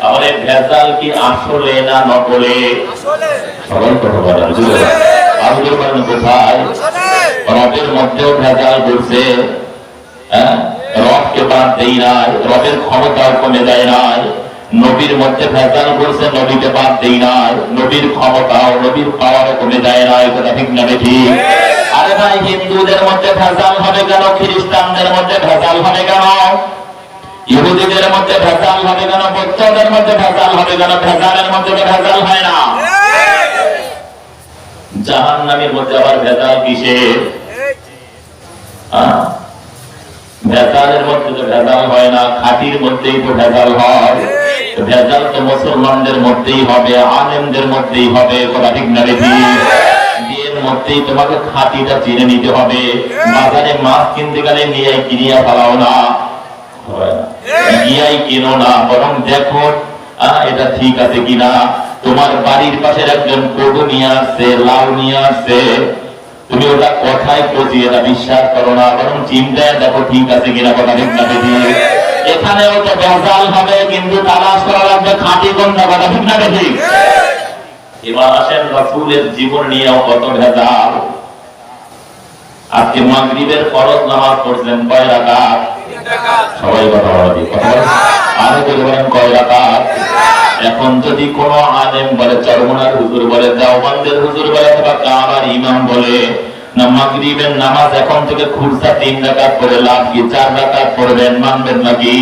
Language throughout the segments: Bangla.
তাহলে ভেজাল কি আসলে না নকলে? সবাই কথা বলেন, আব্দুল বলেন কোথায়? রবের মধ্যেও ভেজাল করছে, রবকে বাদ দেই নাই, রবের ক্ষমতাও কমে যায় নাই। নবীর মধ্যে ভেজাল করছে, নবীকে বাদ দেই নাই, নবীর ক্ষমতাও নবীর পাওয়ারও কমে যায় নাই। কথা ঠিক না ঠিক? আরে ভাই, হিন্দুদের মধ্যে ভেজাল হবে কেন? খ্রিস্টানদের মধ্যে ভেজাল হবে কেন? ইহুদিদের মধ্যে ভেজাল হবে কেন? বৌদ্ধদের মধ্যে ভেজাল হবে কেন? ভেজালের মধ্যে তো ভেজাল হয় না। জাহান্নামের মধ্যে আবার ভেজাল কিসের? ভেজালের মধ্যে তো ভেজাল হয় না, খাঁটির মধ্যেই তো ভেজাল হয়। ভেজাল তো মুসলমানদের মধ্যেই হবে, আলেমদের মধ্যেই হবে। কথা ঠিক না বেশি? বিয়ের মধ্যেই তোমাকে খাঁটিটা চিনে নিতে হবে। বাজারে মাছ কিনতে গেলে নিয়ে কিনিয়া ফেলাও না, গিয়াই কিনো না, বরং দেখো এটা ঠিক আছে কিনা। তোমার বাড়ির পাশের একজন কদু নিয়ে আসছে, লাউ নিয়ে আসছে, তুমি ওটা কথায় পচিয়ে এটা বিশ্বাস করো না, বরং চিন্তায় দেখো ঠিক আছে কিনা। কথা ঠিক না বেশি? এখানেও তো ভেজাল হবে, কিন্তু তালাশ করা লাগবে খাঁটি কোনটা। কথা ঠিক না বেশি? এবার আসেন রাসূলের জীবন নিয়েও কত ভেজাল। আজকে মাগরিবের ফরজ নামাজ পড়ছেন কয় রাকাত? সবাই কথা বলে, আরো বলেন কয় রাকাত? এখন যদি কোন আলেম বলে, চরমনার হুজুর বলে, দেওবন্দের হুজুর বলে, অথবা কাবার ইমাম বলে না মাগরিবের নামাজ এখন থেকে খুরসা 3 রাকাত পড়ে লাভ কি 4 রাকাত পড়বেন, মানবেন নাকি?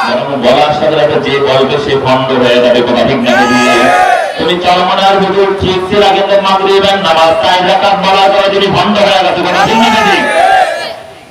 যখন বলার সাথে সাথে যে বলবে সে ভণ্ড হয়ে যাবে। কথা ঠিক না? তুমি চরমনার হুজুর ঠিক ছিল আগে তো মাগরিবের নামাজ 4 রাকাত বলার পরে তুমি ভণ্ড হয়ে গেছে। কথা ঠিক না?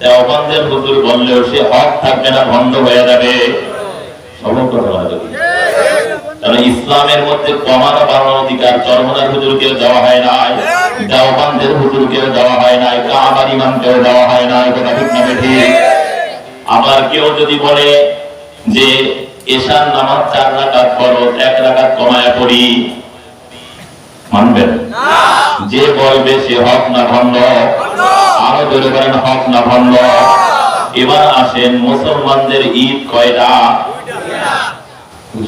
দেওবন্দের হুজুর বললেও সে হক থাকবে না, ভণ্ড হয়ে যাবে। সবল কথা বলা যাবে। কারণ ইসলামের মধ্যে কমানো বাড়ানোর অধিকার চরমনার হুজুরকেও দেওয়া হয় নাই, দেওবন্দের হুজুরকেও দেওয়া হয় নাই, কাবার ইমামকেও দেওয়া হয় নাই। কথা ঠিক না ঠিক? আবার কেউ যদি বলে যে এশার নামাজ 4 রাকাত ফরজ, 1 রাকাত কমায়া পড়ি, মানবেন? যে বলবে সে হক না ভণ্ড? আরো জোরে করেন, হক না ভণ্ড? এবার আসেন মুসলমানদের ঈদ কয়টা?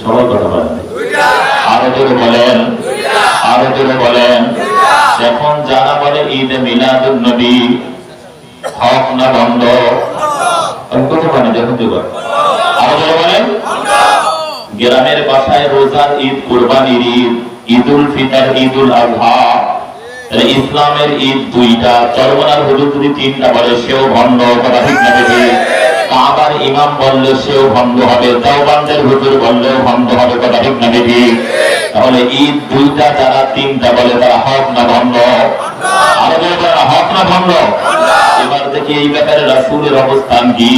সবাই কথা বলেন, আরো জোরে বলেন, আরো জোরে বলেন। এখন যারা বলে ঈদে মিলাদুন নবী, হক না ভণ্ড? কথা মানে যখন আরো জোরে বলেন। গ্রামের বাসায় রোজার ঈদ, কুরবানির ঈদ, ঈদুল ফিতর, ঈদুল আযহা, ইসলামের ঈদ 2টা। চরমনার হুজুর যদি 3টা বলে সেও ভণ্ড। কথা ঠিক না ঠিক? কাবার ইমাম বললে সেও ভণ্ড হবে, দেওবন্দের হুজুর বললেও ভণ্ড হবে। কথা ঠিক না ঠিক? তাহলে ঈদ 2টা যারা 3টা বলে তারা হক না ভণ্ড? আরো যারা হক না ভণ্ড? এবার দেখি এই ব্যাপারে রাসূলের অবস্থান কি।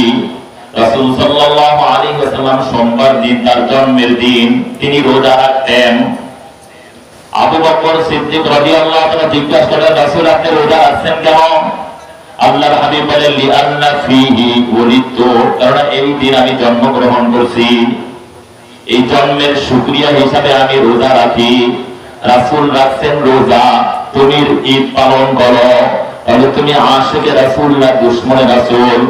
রাসূল সাল্লাল্লাহু আলাইহি ওয়াসাল্লাম সোমবার দিন, তার জন্মের দিন, তিনি রোজা রাখতেন। আবু বকর সিদ্দিক রাদিয়াল্লাহু তাআলা জিজ্ঞাসা করলেন, রাসূল আপনি রোজা রাখছেন কেন? আল্লাহর হাবিব বলেন, লিআন্না ফীহি ওলিদতু, কারণ এই দিন আমি জন্মগ্রহণ করছি, এই জন্মের শুকরিয়া হিসাবে আমি রোজা রাখি। রাসূল রাখছেন রোজা, তুমি ঈদ পালন করো, তাহলে তুমি আশিকে রাসূল না দুশমনে রাসূল?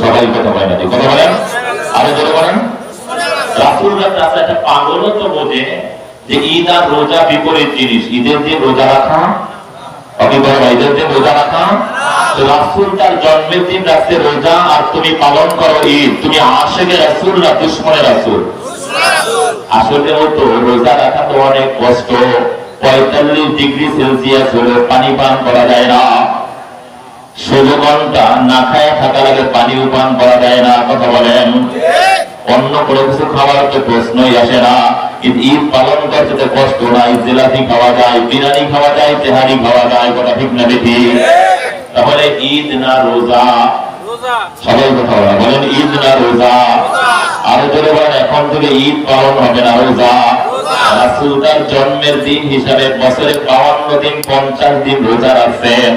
সবাই কথা বলেন, কথা বলেন, আরো জোরে বলেন। রাসূলরা একটা পাগলও তো বোঝে যে ঈদ আর রোজা বিপরীত জিনিস। ঈদের দিন রোজা রাখা, ঈদের দিন রোজা রাখা। রাসূল তার জন্মের দিন রাখছে রোজা, আর তুমি পালন করো ঈদ। তুমি আশিকে রাসূল না দুশমনে রাসূল? আসলে তো রোজা রাখা তো অনেক কষ্ট। 45 ডিগ্রি সেলসিয়াস হলে পানি পান করা যায় না, 16 ঘন্টা না খায় থাকা লাগে, পানিও পান করা যায় না। কথা বলেন। অন্য কোনো কিছু খাওয়ার তো প্রশ্নই আসে না। ঈদ পালন করতে কষ্ট নাই, জিলাপি খাওয়া যায়, বিরিয়ানি খাওয়া যায়, তেহারি খাওয়া যায়। কথা ঠিক না ঠিক? তাহলে ঈদ না রোজা? সবাই কথা বলেন, ঈদ না রোজা? আরো জোরে বলেন, এখন থেকে ঈদ পালন হবে না, রোজা। রাসূল তার জন্মের দিন হিসাবে বছরে 52 দিন 50 দিন রোজা রাখছেন,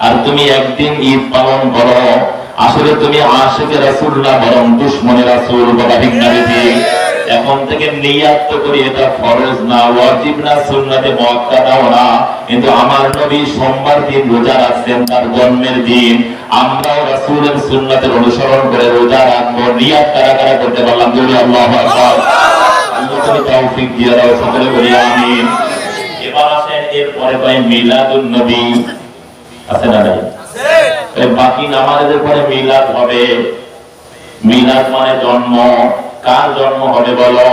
আর তুমি একদিন ঈদ পালন করো। আসলে তুমি আশিকে রাসূল না বরং দুশমনে রাসূল। কথা ঠিক না ঠিক? এখন এখন থেকে নিয়াত তো করি এটা ফরজ না, ওয়াজিব না, সুন্নাতে মুআক্কাদাও না, কিন্তু আমার নবী সোমবার দিন রোজা রাখছেন, তার জন্মের দিন। আমরাও রাসূলের সুন্নাতের অনুসরণ করে রোজা রাখবো। নিয়াত কারা কারা করতে পারলাম? বলি আল্লাহু আকবার। আল্লাহ তুমি তৌফিক দিয়ে দাও, সকলে বলি আমিন। এবার আসেন এরপরে পাই মিলাদুন নবী। আছে না নাই? আছে। বাকি নামাজের পরে মিলাদ হবে। মিলাদ মানে জন্ম। কার জন্ম হবে বলো?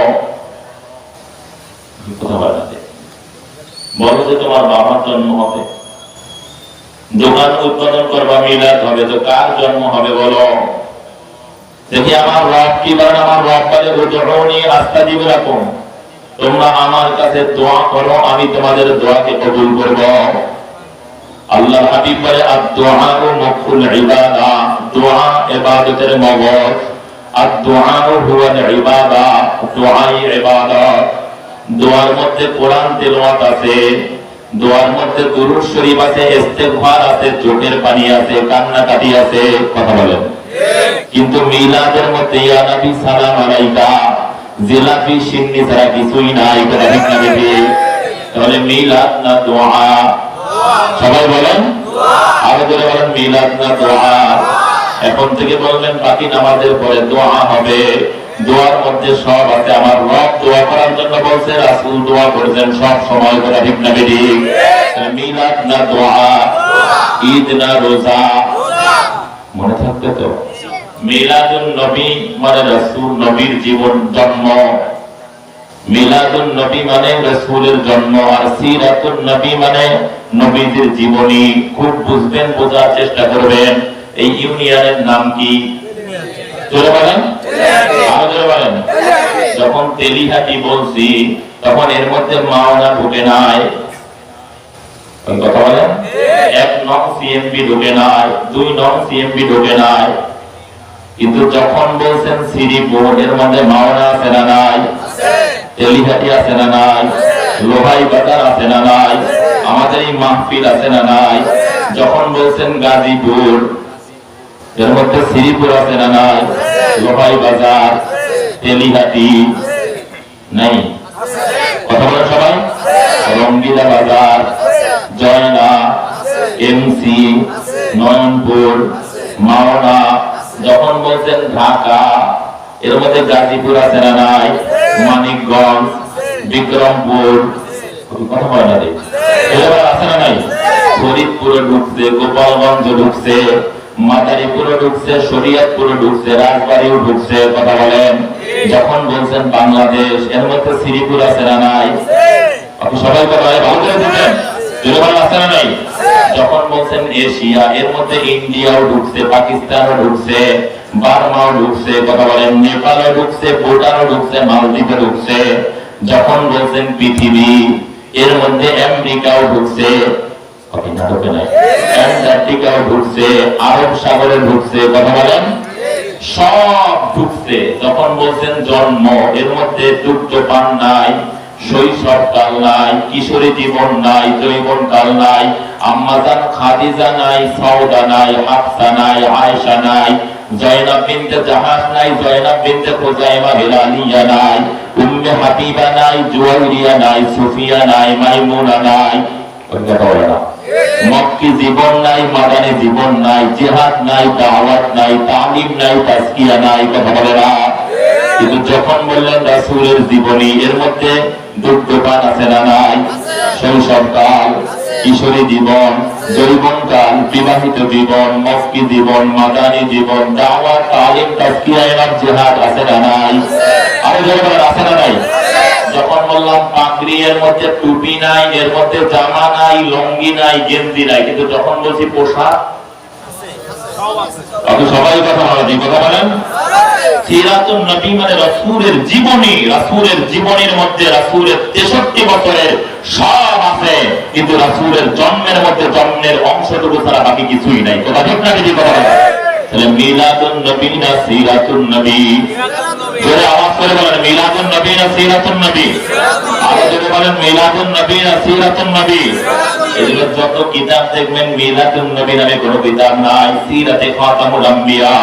কথা বলো যে তোমার বাবার জন্ম হবে। দোকান উৎপাদন করবা, মিলাদ হবে, তো কার জন্ম হবে বলো? দেখি আমার রব কি বলেন? আমার রব বলে উদউনি আস্তাজিব লাকুম, তোমরা আমার কাছে দোয়া করো, আমি তোমাদের দোয়াকে কবুল করব। আল্লাহর হাবিব বলে আদ-দুআউ মুখুল ইবাদা, দোয়া ইবাদতের মগজ। আদ-দুআউ হুয়াল ইবাদা, দোয়াই ইবাদত। দোয়ার মধ্যে কোরআন তেলাওয়াত আছে, দোয়ার মধ্যে দুরূদ শরীফ আছে, ইস্তিগফার আছে, চোখের পানি আছে, কান্নাকাটি আছে। কথা বলেন কিন্তু মিলাদের মধ্যে ইয়া নবী সালাম আলাইকা, জিলাপি সিন্নি ছাড়া কিছুই নাই। কথা ঠিক না বেঠিক? তাহলে মিলাদ না দোয়া? সবাই বলেন আরো জোরে বলেন, মিলাদ না দোয়া? এখন থেকে বলবেন বাকি নামাজের পরে দোয়া হবে। দোয়ার মধ্যে সব আছে। আমার রব দোয়া করার জন্য বলছে, রাসূল দোয়া করেছেন সব সময়। কথা ঠিক না বেঠিক? মিলাদ না দোয়া? ঈদ না রোজা? মনে থাকবে তো? মিলাদুন নবী মানে রাসূল নবীর জীবন জন্ম। মিলাদুন নবী মানে রাসূলের জন্ম। আর সিরাতুন নবী মানে নবীদের জীবনী। খুব বুঝবেন, বোঝার চেষ্টা করবেন। এই ইউনিয়নের নাম কি? জোরে বলেন, আরো জোরে বলেন। যখন তেলিহাটি বলছি তখন এর মধ্যে মাওনা ঢুকে নাই। কথা বলেন, 1 নং সিএমপি ঢুকে নাই, 2 নং সিএমপি ঢুকে নাই। কিন্তু যখন বলছেন শ্রীপুর, এর মধ্যে মাওনা আছে না নাই? তেলিহাটি আছে না নাই? লোহাই বাজার আছে না নাই? আমাদের এই মাহফিল আছে না নাই? যখন বলছেন গাজীপুর, এর মধ্যে শ্রীপুর আছে না নাই? লোহাই বাজার, তেলিহাটি নাই? কথা বলেন সবাই। রঙ্গিলা বাজার, জয়না, এমসি, নয়নপুর, মাওনা। যখন বলছেন ঢাকা, এর মধ্যে গাজীপুর আছে না নাই? মানিকগঞ্জ, বিক্রমপুর। কথা বলে না এবার আছে না নাই? ফরিদপুরে ঢুকছে, গোপালগঞ্জ ঢুকছে, মাদারীপুরে ঢুকছে, শরীয়তপুরে ঢুকছে, রাজবাড়িও ঢুকছে। কথা বলেন। যখন বলছেন বাংলাদেশ, এর মধ্যে শ্রীপুর আছে না নাই? আপনি সবাই কথা ভালো করে দিচ্ছেন, আছে না নাই? যখন বলছেন এশিয়া, এর মধ্যে ইন্ডিয়াও ঢুকছে, পাকিস্তানও ঢুকছে, বার্মাও ঢুকছে। কথা বলেন। নেপালও ঢুকছে, ভুটানও ঢুকছে, মালদ্বীপে ঢুকছে। যখন বলছেন পৃথিবী, এর মধ্যে আমেরিকাও ঢুকছে, অ্যান্টার্কটিকাও ঢুকছে, আরব সাগরে ঢুকছে। কথা বলেন, সব ঢুকছে। যখন বলছেন জন্ম, এর মধ্যে দুগ্ধপান নাই, শৈশবকাল নাই, কিশোরী জীবন নাই, যৌবনকাল নাই, আম্মাজান খাদিজা নাই, সাউদা নাই, হাফসা নাই, আয়েশা নাই, জয়নাব বিনতে জাহাজ নাই, জয়নাব বিনতে খুজাইমা হিলালিয়া নাই, উম্মে হাবিবা নাই, জুয়াইরিয়া নাই, সুফিয়া নাই, মাইমুনা নাই। মক্কি জীবন নাই, মাদানী জীবন নাই, জিহাদ নাই, দাওয়াত নাই, তালিম নাই, তাজকিয়া নাই। কথা বলে না? কিন্তু যখন বললেন রাসূলের জীবনী, এর মধ্যে দুগ্ধপান আছে না নাই? শৈশবকাল, কিশোরী জীবন, যৌবনকাল, বিবাহিত জীবন, মক্কি জীবন, মাদানী জীবন, দাওয়াত, তালিম, তাজকিয়া এবং জিহাদ আছে না নাই? আরো জোরে আছে না নাই? যখন বললাম পাগড়ি, এর মধ্যে টুপি নাই, এর মধ্যে জামা নাই, লুঙ্গি নাই, গেঞ্জি নাই। কিন্তু যখন বলছি পোশাক, সবাই কথা বলেন, কথা বলেন। সিরাতুন নবী মানে রাসূলের জীবনী। রাসূলের জীবনীর মধ্যে রাসূলের 63 বছরের সব আছে, কিন্তু রাসূলের জন্মের মধ্যে জন্মের অংশটুকু ছাড়া বাকি কিছুই নাই। কথা ঠিক না? কি কথা? তাহলে মিলাদুন নবী না সিরাতুন নবী? জোরে আওয়াজ করে বলেন, মিলাদুন নবী না সিরাতুন নবী? আরো জোরে বলেন, মিলাদুন নবী না সিরাতুন নবী? এগুলো যত কিতাব দেখবেন, মিলাদুন নবী নামে কোনো কিতাব নাই। সিরাতে খাতামুল আম্বিয়া,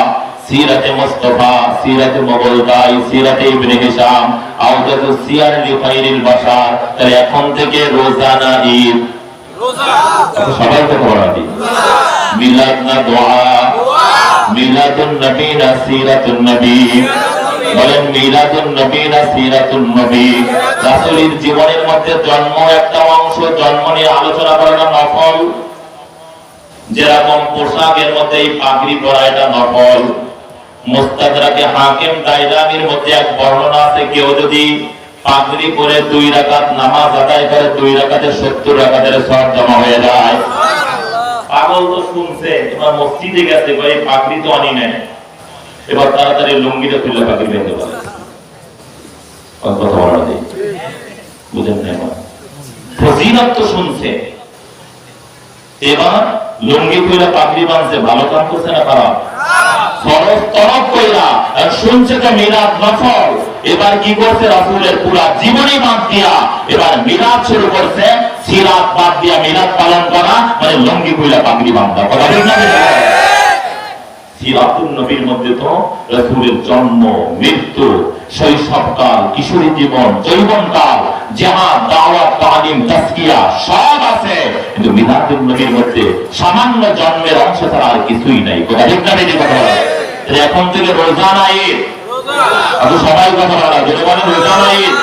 সিরাতে মুস্তাফা, সিরাতে মুগলতাই, সিরাতে ইবনে হিশাম, আওদাতু সিয়ার লিখাইরিল বাশার, তাহলে এখন থেকে রোজানা ঈদ, সবাই তো পড়াবি, মিলাদ না দোয়া, মিলাদুন নবী না সিরাতুন নবী, বলেন মিলাদুন নবী না সিরাতুন নবী। রাসূলের জীবনের মধ্যে জন্ম একটা অংশ, জন্ম নিয়ে আলোচনা করাটা নফল। যেরকম পোশাকের মধ্যে এই পাগড়ি পরা এটা নফল। মুস্তাদরাকে হাকিম দাইলামির মধ্যে এক বর্ণনা আছে, কেউ যদি পাগড়ি পরে 2 রাকাত নামাজ আদায় করে 2 রাকাতে 70 রাকাতের সওয়াব জমা হয়ে যায়। পাগল তো শুনছে, এবার মসজিদে গেছে, এই পাগড়ি তো আনি নাই, এবার তাড়াতাড়ি লুঙ্গিটা তুলে পাগড়ি বেঁধে বলে কথা বলা যায়, বুঝেন না? ফজিলত তো শুনছে, এবার লুঙ্গি তুলে পাগড়ি বাঁধছে, ভালো কাম করছে না খারাপ? ফরজ তরফ কইরা শুনছে তো মিলাদ নফল, এবার কি করছে? রাসূলের পুরা জীবনী বাদ দিয়া এবার মিলাদ শুরু করছে। সিরাত বাদ দিয়া মিলাদ পালন করা মানে লুঙ্গি তুলে পাগড়ি বাঁধা, কথা ঠিক না? সিরাতুন নবীর মধ্যে তো রাসূলের জন্ম, মৃত্যু, শৈশবকাল, কিশোরী জীবন, যৌবনকাল, জিহাদ, দাওয়াত, তালিম, তাজকিয়া সব আছে, কিন্তু মিলাদুন নবীর মধ্যে সামান্য জন্মের অংশ ছাড়া আর কিছুই নাই, কথা ঠিক না? কথা বলা, এখন থেকে রোজানা ঈদ, সবাই কথা বলা, যদি বলেন রোজানা ঈদ,